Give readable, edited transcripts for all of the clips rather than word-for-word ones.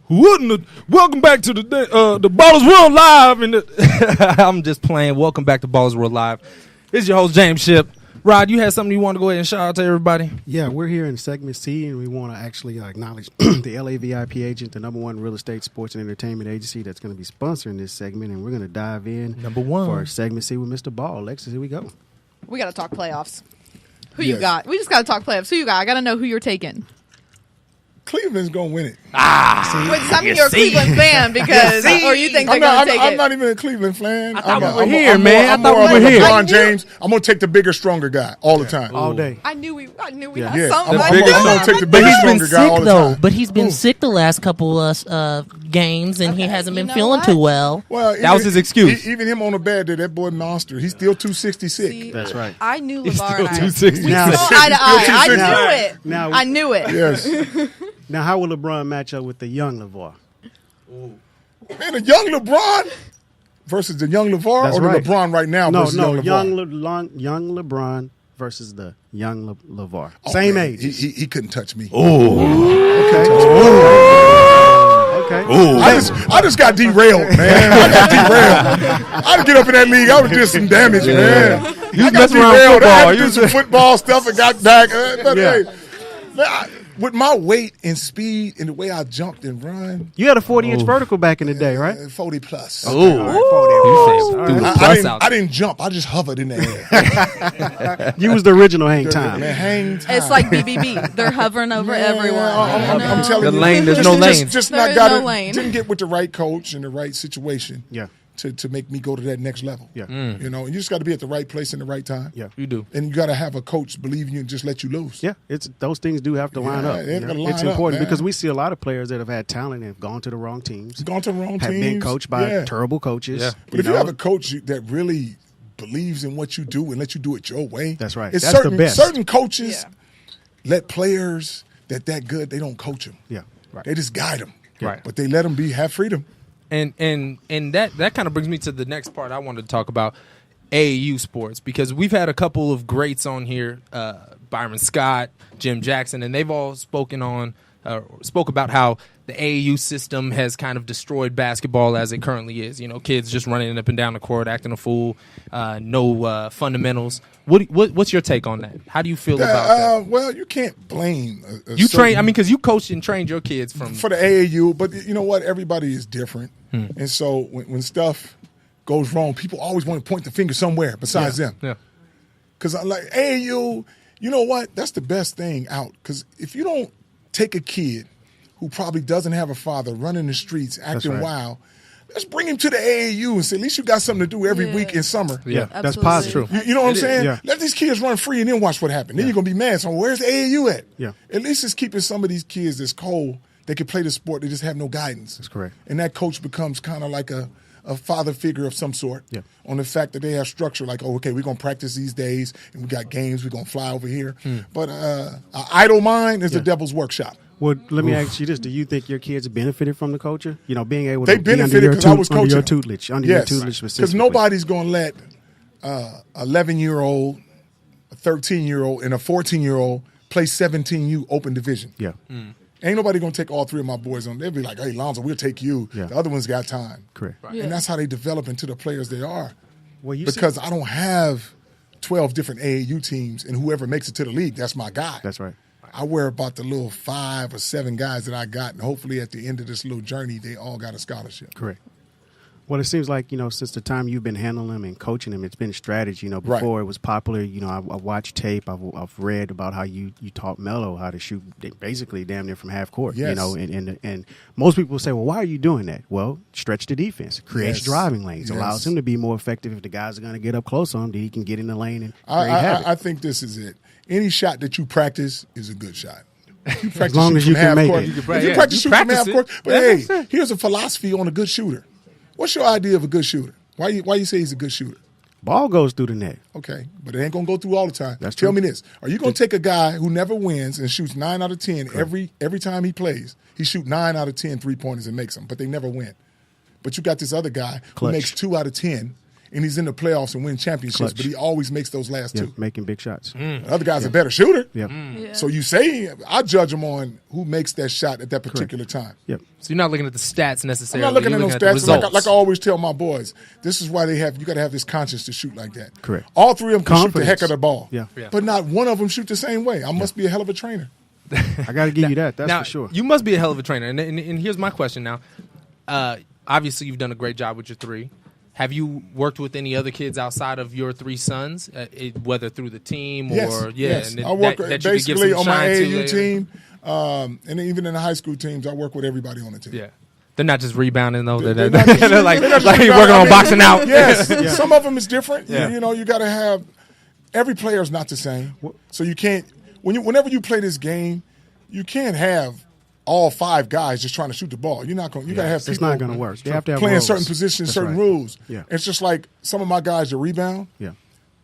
Welcome back to the Ballers World Live. I'm just playing. Welcome back to Ballers World Live. This is your host, James Ship. Rod, you had something you want to go ahead and shout out to everybody? Yeah, we're here in segment C, and we want to actually acknowledge the LA VIP agent, the #1 real estate, sports, and entertainment agency that's going to be sponsoring this segment, and we're going to dive in for segment C with Mr. Ball. Alexis, here we go. We got to talk playoffs. Who you got? We just got to talk playoffs. Who you got? I got to know who you're taking. Cleveland's going to win it. Wait, tell me you're a Cleveland fan because, or you think they're going to take it? I'm not even a Cleveland fan. I thought we were here, man. I thought we were here. LeBron James. I'm going to take the bigger, stronger guy all the time. All day. I knew we had something. I'm going to take the bigger, stronger guy all the time. But he's been sick the last couple of games, and he hasn't been feeling too well. Well, that was his excuse. Even him on the bed, that boy monster. He's still 266. See, that's right. I knew Lavar and I. 260. We saw eye to eye. I knew it. Yes. Now, how will LeBron match up with the young Lavar? Man, the young LeBron versus the young Lavar, That's or the right. LeBron right now versus young LeBron? Young LeBron versus the young Lavar. Same age. He couldn't touch me. Okay. I just got derailed, man. I'd get up in that league. I would do some damage, man. You I got derailed. I had to do some football stuff and got back. But hey, man, with my weight and speed and the way I jumped and run. You had a 40-inch vertical back in the day, right? 40 plus. I didn't jump. I just hovered in the air. You was the original hang time. It's like BBB. They're hovering over everyone. I'm telling you. There's no lane. Just there not got no it. lane. Didn't get with the right coach and the right situation. Yeah. To make me go to that next level. Yeah. You know, and you just got to be at the right place in the right time. Yeah. You do. And you got to have a coach believe in you and just let you loose. Yeah, those things do have to line up. It's important because we see a lot of players that have had talent and have gone to the wrong teams. Have been coached by terrible coaches. Yeah. But if you have a coach that really believes in what you do and let you do it your way. That's right. That's the best. Certain coaches let players that good, they don't coach them. Yeah. Right. They just guide them. Right. But they let them have freedom. And that kind of brings me to the next part I wanted to talk about, AAU sports, because we've had a couple of greats on here, Byron Scott, Jim Jackson, and they've all spoke about how the AAU system has kind of destroyed basketball as it currently is. You know, kids just running up and down the court, acting a fool, no fundamentals. What's your take on that? How do you feel about that? Well, you can't blame. You train. I mean, because you coached and trained your kids for the AAU, but you know what? Everybody is different, and so when stuff goes wrong, people always want to point the finger somewhere besides them. Yeah. Because like AAU, you know what? That's the best thing out. Because if you don't take a kid who probably doesn't have a father running the streets acting wild, let's bring him to the AAU and say, at least you got something to do every week in summer. Yeah, that's positive. You know what I'm saying? Yeah. Let these kids run free and then watch what happens. Then you're going to be mad. So where's the AAU at? Yeah. At least it's keeping some of these kids that's cold. They can play the sport. They just have no guidance. That's correct. And that coach becomes kind of like a father figure of some sort on the fact that they have structure like, oh, okay, we're going to practice these days and we got games. We're going to fly over here. But an idle mind is the devil's workshop. Well, let me ask you this: do you think your kids benefited from the culture? You know, being able to benefited because I was coaching under your tutelage, specifically. Because nobody's going to let 11-year-old, a 13-year-old, and a 14-year-old play 17U open division. Yeah. Ain't nobody going to take all three of my boys on. They'll be like, hey, Lonzo, we'll take you. Yeah. The other one's got time. Correct. Yeah. And that's how they develop into the players they are. Well, because I don't have 12 different AAU teams, and whoever makes it to the league, that's my guy. That's right. I worry about the little 5 or 7 guys that I got, and hopefully at the end of this little journey, they all got a scholarship. Correct. Well, it seems like, since the time you've been handling them and coaching them, it's been strategy. Before it was popular, I watched tape. I've read about how you taught Melo how to shoot basically damn near from half court. Yes. And most people say, well, why are you doing that? Well, stretch the defense, creates driving lanes, allows him to be more effective. If the guys are going to get up close on him, then he can get in the lane and create havoc. I think this is it. Any shot that you practice is a good shot. You practice as long as you can make it. If you practice shooting from half court, but hey, here's a philosophy on a good shooter. What's your idea of a good shooter? Why you say he's a good shooter? Ball goes through the net. Okay, but it ain't going to go through all the time. That's Tell true. me this. Are you going to take a guy who never wins and shoots 9 out of 10 every time he plays? He shoots 9 out of 10 3-pointers and makes them, but they never win. But you got this other guy who makes 2 out of 10, and he's in the playoffs and win championships, Clutch. but he always makes those last two. Making big shots. The other guy's a better shooter. Yep. Yeah. So you say I judge him on who makes that shot at that particular time. Yep. So you're not looking at the stats I'm necessarily. not looking at You're those the stats. results. Like I always tell my boys, this is why you got to have this conscience to shoot like that. Correct. All three of them can shoot the Confidence. heck of the ball. Yeah. But not one of them shoot the same way. I must be a hell of a trainer. I got to give you that. That's now, for sure. You must be a hell of a trainer. And here's my question now. Obviously, you've done a great job with your three. Have you worked with any other kids outside of your three sons, whether through the team or yes. And I work that you could give basically some on my shine to AAU later? team, and even in the high school teams, I work with everybody on the team. Yeah. They're not just rebounding though. They're They're not just- like they're not just you're rebounding. working I on mean, boxing out. Yes, some of them is different. Yeah. You got to have every player is not the same, so you can't whenever you play this game, you can't have all five guys just trying to shoot the ball. You're not going. You got to have people. It's not going to work. They have to have playing roles. certain positions, That's certain right. rules. Yeah. It's just like some of my guys that rebound, Yeah.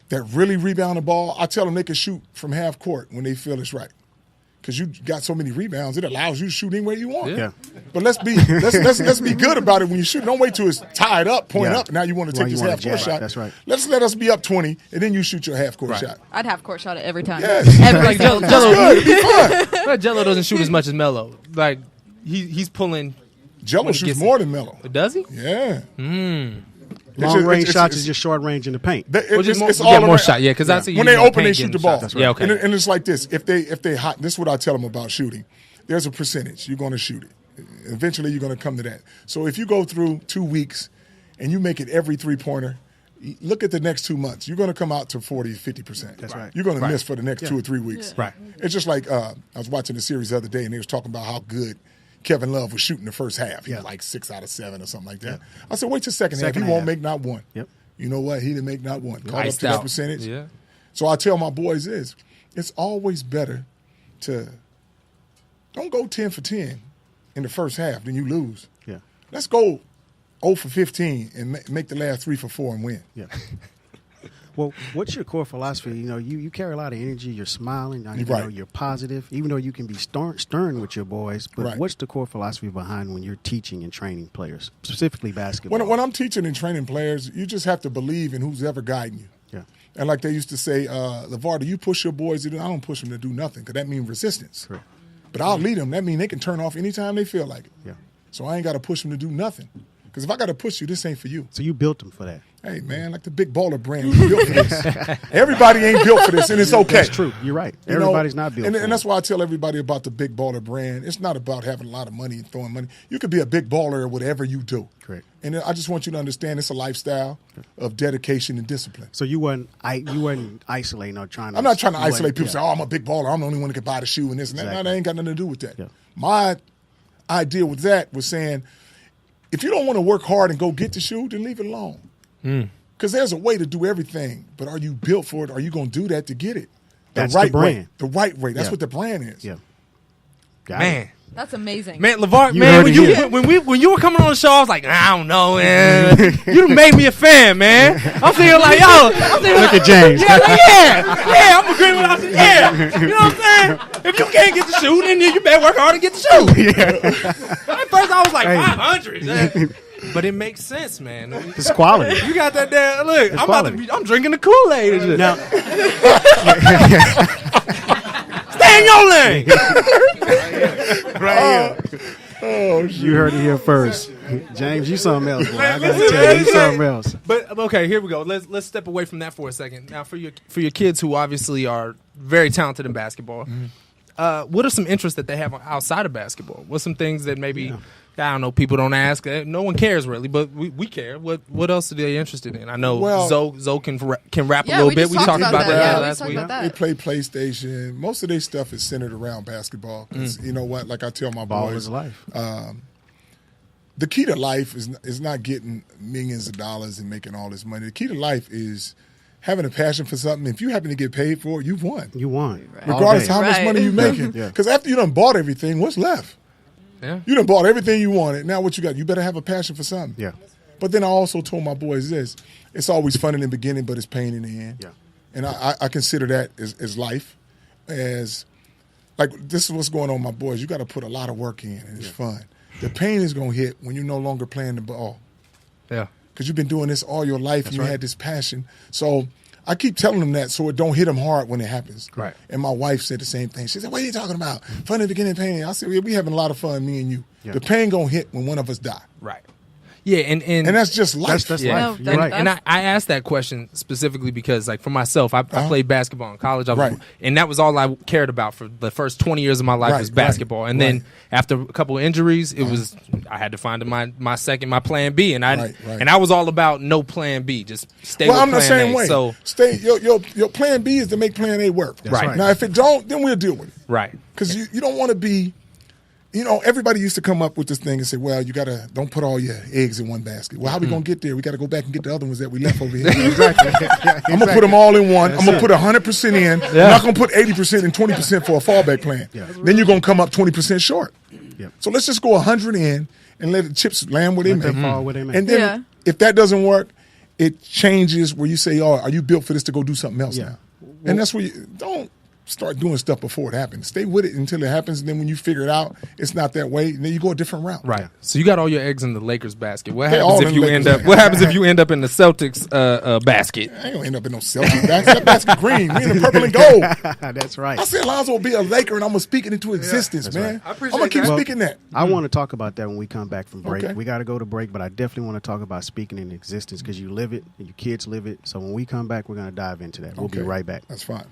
that really rebound the ball. I tell them they can shoot from half court when they feel it's right. Because you got so many rebounds, it allows you to shoot anywhere you want. Yeah. But let's be good about it when you shoot. Don't wait till it's tied up, point Yeah. up. Now you want to Well, take you this wanna half court jab. shot. That's right. Let us be up 20, and then you shoot your half court shot. I'd have court shot it every time. Yes. Every Like single Jello, time. Good, it'd be fun. But Jello doesn't shoot as much as Melo. Like he's pulling. Jello When he shoots gets more than Melo. Does he? Yeah. Long range shots is just short range in the paint. Or just more, it's yeah, all more around. shot. Yeah, because I see When you they more open, they paint shoot getting the ball. shots. Yeah, okay. And it's like this. If they hot, this is what I tell them about shooting. There's a percentage. You're going to shoot it. Eventually, you're going to come to that. So if you go through 2 weeks and you make it every three-pointer, look at the next 2 months. You're going to come out to 40, 50%. That's right. You're going to miss for the next 2 or 3 weeks. Right. It's just like I was watching the series the other day, and they was talking about how good Kevin Love was shooting the first half. He was like 6 out of 7 or something like that. I said, wait till second half. He won't make not one. Yep. You know what? He didn't make not one. Caught up Iced to that out. percentage. Yeah. So I tell my boys this. It's always better to don't go 10 for 10 in the first half, then you lose. Yeah. Let's go 0 for 15 and make the last 3 for 4 and win. Yeah. Well, what's your core philosophy? You know, you carry a lot of energy. You're smiling. You Right. know, you're positive. Even though you can be stern with your boys, but Right. what's the core philosophy behind when you're teaching and training players, specifically basketball? When I'm teaching and training players, you just have to believe in who's ever guiding you. Yeah. And like they used to say, Lavar, do you push your boys to do? I don't push them to do nothing because that means resistance. Correct. But I'll lead them. That means they can turn off anytime they feel like it. Yeah. So I ain't got to push them to do nothing. Because if I got to push you, this ain't for you. So you built them for that. Hey, man, like the Big Baller brand, you built for this. Everybody ain't built for this, and it's okay. That's true. You're right. You know? Everybody's not built and, for and that's it. why I tell everybody about the Big Baller brand. It's not about having a lot of money and throwing money. You could be a big baller at whatever you do. Correct. And I just want you to understand it's a lifestyle of dedication and discipline. So you weren't isolating or trying to. I'm not trying to you isolate wasn't- people yeah. say, oh, I'm a big baller. I'm the only one that can buy the shoe and this and that. Exactly. No, that ain't got nothing to do with that. Yeah. My idea with that was saying, if you don't want to work hard and go get the shoe, then leave it alone. Because there's a way to do everything, but are you built for it? Are you going to do that to get it? That's the right way. brand. The right way. That's Yeah. what the brand is. Yeah. Got Man. it. That's amazing. Man, LeVar, You man, heard it here. when you were coming on the show, I was like, I don't know, man. You done made me a fan, man. I'm thinking like, yo, Look at James. Yeah, like, yeah, I'm agreeing with us. Yeah, you know what I'm saying? If you can't get the shoe, then you better work hard to get the shoe. At first, I was like, 500. But it makes sense, man. It's quality. You got that damn look. I'm quality. I'm drinking the Kool-Aid. and shit. Now, Stay in your lane. you heard it here first. James, you something else, boy. I gotta Listen, tell you, you listen. something else. But okay, here we go. Let's step away from that for a second. Now, for your kids who obviously are very talented in basketball, what are some interests that they have outside of basketball? What's some things that maybe I don't know, people don't ask? No one cares really, but we care. What else are they interested in? I know Well- Zoe can rap a Yeah, little we bit. just We talked talked about about that. that Yeah, we last talked week. about that. They play PlayStation. Most of their stuff is centered around basketball. 'Cause you know what? Like I tell my Ball boys, is life. the key to life is not getting millions of dollars and making all this money. The key to life is having a passion for something. If you happen to get paid for it, you've won. You won. All Regardless day. of how much Right. money you're making. Yeah. Because after you done bought everything, what's left? Yeah. You done bought everything you wanted. Now what you got? You better have a passion for something. Yeah. But then I also told my boys this. It's always fun in the beginning, but it's pain in the end. Yeah. And I consider that as life. As like this is what's going on with my boys. You got to put a lot of work in and it's fun. The pain is going to hit when you're no longer playing the ball. Yeah. because you've been doing this all your life and you had this passion. So I keep telling them that so it don't hit them hard when it happens. Right. And my wife said the same thing. She said, what are you talking about? Fun in the beginning, pain. I said, we having a lot of fun, me and you. Yeah. The pain going to hit when one of us die. Right. Yeah, and that's just life. That's yeah. life. You're right. And I asked that question specifically because, like, for myself, I played basketball in college. And that was all I cared about for the first 20 years of my life was basketball. And then after a couple of injuries, it was I had to find my plan B. And I was all about no plan B. Just stay with plan A. I'm the same way. So stay. Your plan B is to make plan A work. Right. Now, if it don't, then we'll deal with it. Right. Because you don't want to be. Everybody used to come up with this thing and say, well, you got to don't put all your eggs in one basket. Well, how we going to get there? We got to go back and get the other ones that we left over here. Exactly. I'm going to put them all in one. I'm going to put 100% in. I'm not going to put 80% and 20% for a fallback plan. Yeah. Then you're going to come up 20% short. Yeah. So let's just go 100 in and let the chips land where they may. Fall where they may. And then if that doesn't work, it changes where you say, oh, are you built for this to go do something else now? And that's where you don't start doing stuff before it happens. Stay with it until it happens, and then when you figure it out, it's not that way, and then you go a different route. Right. So you got all your eggs in the Lakers basket. What happens if you end up? What happens if you end up in the Celtics basket? I ain't gonna end up in no Celtics basket. That basket green. We in the purple and gold. That's right. I said Lonzo will be a Laker, and I'm gonna speak it into existence, man. Right. I'm gonna keep speaking that. I want to talk about that when we come back from break. Okay. We got to go to break, but I definitely want to talk about speaking in existence because you live it, and your kids live it. So when we come back, we're gonna dive into that. We'll be right back. That's fine.